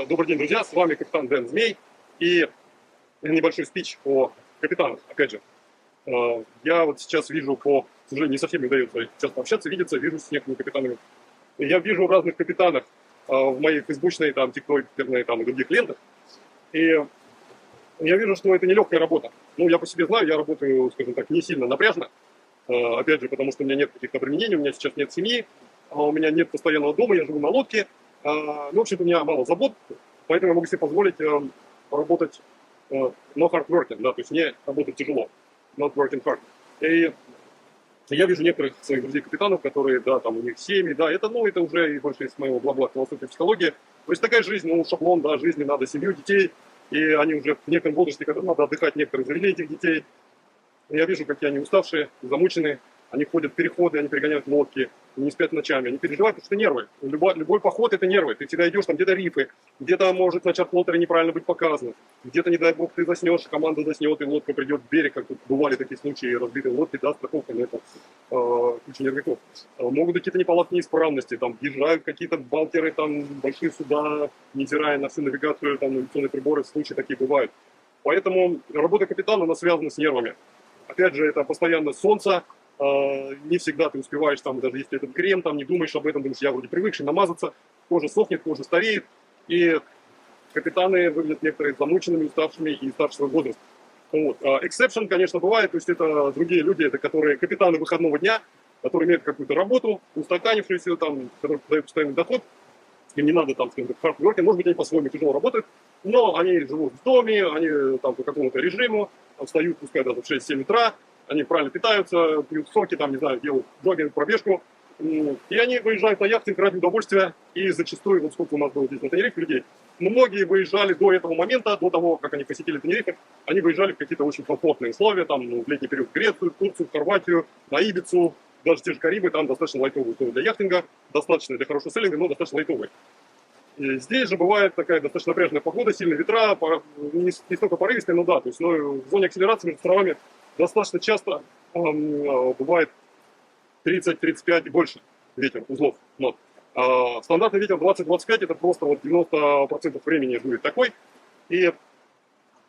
Добрый день, друзья, с вами капитан Дэн Змей и небольшой спич о капитанах. Опять же, я вот сейчас вижу к сожалению, не со всеми удается сейчас пообщаться, видеться, вижу с некоторыми капитанами. Я вижу разных капитанах в моей фейсбучной, там, тиктокерной, там, и других лентах. И я вижу, что это нелегкая работа. Ну, я по себе знаю, я работаю, скажем так, не сильно напряжно. Опять же, потому что у меня нет каких-то обременений, у меня сейчас нет семьи, у меня нет постоянного дома, я живу на лодке. Ну, в общем-то, у меня мало забот, поэтому я могу себе позволить работать no hard working, да, то есть не работать тяжело, not working hard. И я вижу некоторых своих друзей-капитанов, которые, да, там у них семьи, да, это, ну, это уже и больше из моего бла-бла философии, психологии. То есть такая жизнь, ну, шаблон, да, жизни, надо семью, детей, и они уже в некотором возрасте, когда надо отдыхать, некоторые завели этих детей. Я вижу, какие они уставшие, замученные, они ходят в переходы, они перегоняют лодки, не спят ночами, они переживают, потому что нервы. Любой поход — это нервы. Ты всегда идешь, там где-то рифы, где-то может на чарт-плоттере неправильно быть показано, где-то, не дай бог, ты заснешь, команда заснет, и лодка придет в берег, как тут бывали такие случаи, разбитые лодки, да, страховка на это, куча нервиков. Могут быть какие-то неполадки, неисправности, там, въезжают какие-то балкеры, там, большие суда, невзирая на всю навигацию, там, навигационные приборы, случаи такие бывают. Поэтому работа капитана, она связана с нервами. Опять же, это постоянно солнце, не всегда ты успеваешь, там, даже если этот крем, там, не думаешь об этом, думаешь, я вроде привыкший, намазаться, кожа сохнет, кожа стареет, и капитаны выглядят некоторые замученными, уставшими и старшего возраста. Вот. Exception, конечно, бывает, то есть это другие люди, это которые капитаны выходного дня, которые имеют какую-то работу, устаканившуюся, там, которые дают постоянный доход, им не надо, там, скажем так, hard working, может быть, они по-своему тяжело работают, но они живут в доме, они там по какому-то режиму, встают, пускай даже в 6-7 утра, они правильно питаются, пьют соки, там, не знаю, делают джогинг, пробежку. И они выезжают на яхте ради удовольствия. И зачастую, вот сколько у нас было здесь на Тенерифе людей, многие выезжали до этого момента, до того, как они посетили Тенерифе, они выезжали в какие-то очень комфортные условия, там, ну, в летний период в Грецию, в Турцию, в Хорватию, на Ибицу, даже те же Карибы, там достаточно лайтовые условия для яхтинга, достаточно для хорошего селлинга, но достаточно лайтовые. И здесь же бывает такая достаточно напряженная погода, сильные ветра, не столько порывистые, но да, то есть, но в зоне акселерации между островами достаточно часто бывает 30-35 и больше ветер, узлов, нот. Стандартный ветер 20-25, это просто вот 90% времени будет такой. И,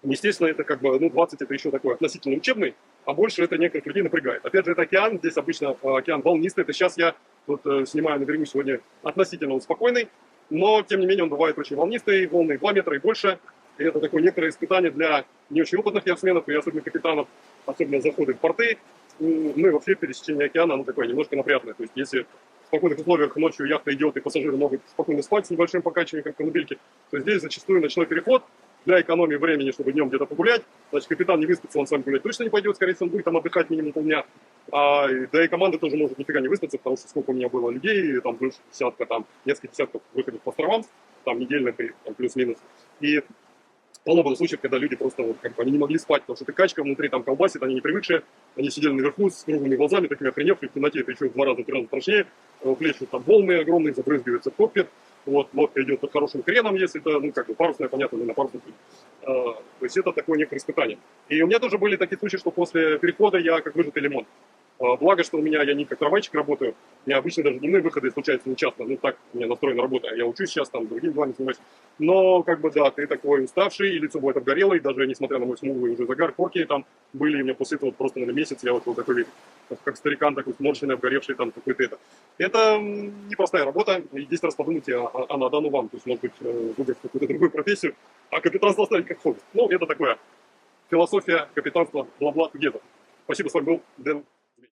естественно, это как бы, ну, 20 это еще такой относительно учебный, а больше это некоторых людей напрягает. Опять же, это океан, здесь обычно океан волнистый, это сейчас я вот снимаю на берегу сегодня относительно спокойный, но, тем не менее, он бывает очень волнистый, волны 2 метра и больше. И это такое некоторое испытание для не очень опытных яхтсменов и особенно капитанов, особенно заходы в порты. Ну и вообще пересечение океана, оно такое немножко напряжное. То есть если в спокойных условиях ночью яхта идет и пассажиры могут спокойно спать с небольшим покачиванием, как в колыбельке, то здесь зачастую ночной переход для экономии времени, чтобы днем где-то погулять. Значит, капитан не выспится, он с вами гулять точно не пойдет, скорее всего, он будет там отдыхать минимум полдня. Да и команда тоже может нифига не выспаться, потому что сколько у меня было людей, там больше десятка, там несколько десятков выходов по островам, там недельных и плюс-минус. И полно было случаев, когда люди просто вот, как бы, они не могли спать, потому что ты качка внутри там колбасит, они не привыкшие, они сидели наверху с круглыми глазами, такими охреневшими, в темноте это еще в 2 раза, 3 раза страшнее, плещут там волны огромные, забрызгиваются в кокпит, вот, лодка идет под хорошим креном, если это, ну, как бы парусная, понятно, не на парусном пути. То есть это такое некое испытание. И у меня тоже были такие случаи, что после перехода я как выжатый лимон. Благо, что я не как трамвайчик работаю, у меня обычно даже дневные выходы случаются нечасто, ну так у меня настроена работа, я учусь сейчас, там, другими делами занимаюсь. Но, как бы, да, ты такой уставший, и лицо бывает обгорелое, и даже несмотря на мой смуглый уже загар, корки там были, и у меня после этого просто, наверное, месяц я вот был такой вид, как старикан, такой сморщенный, обгоревший, там, какой-то это. Это непростая работа, и 10 раз подумайте, а надо оно вам, то есть, может быть, выбрать какую-то другую профессию, а капитанство оставить как хобби. Ну, это такое, философия капитанства, бла-бла, где-то. Спасибо, с вами был Дэн.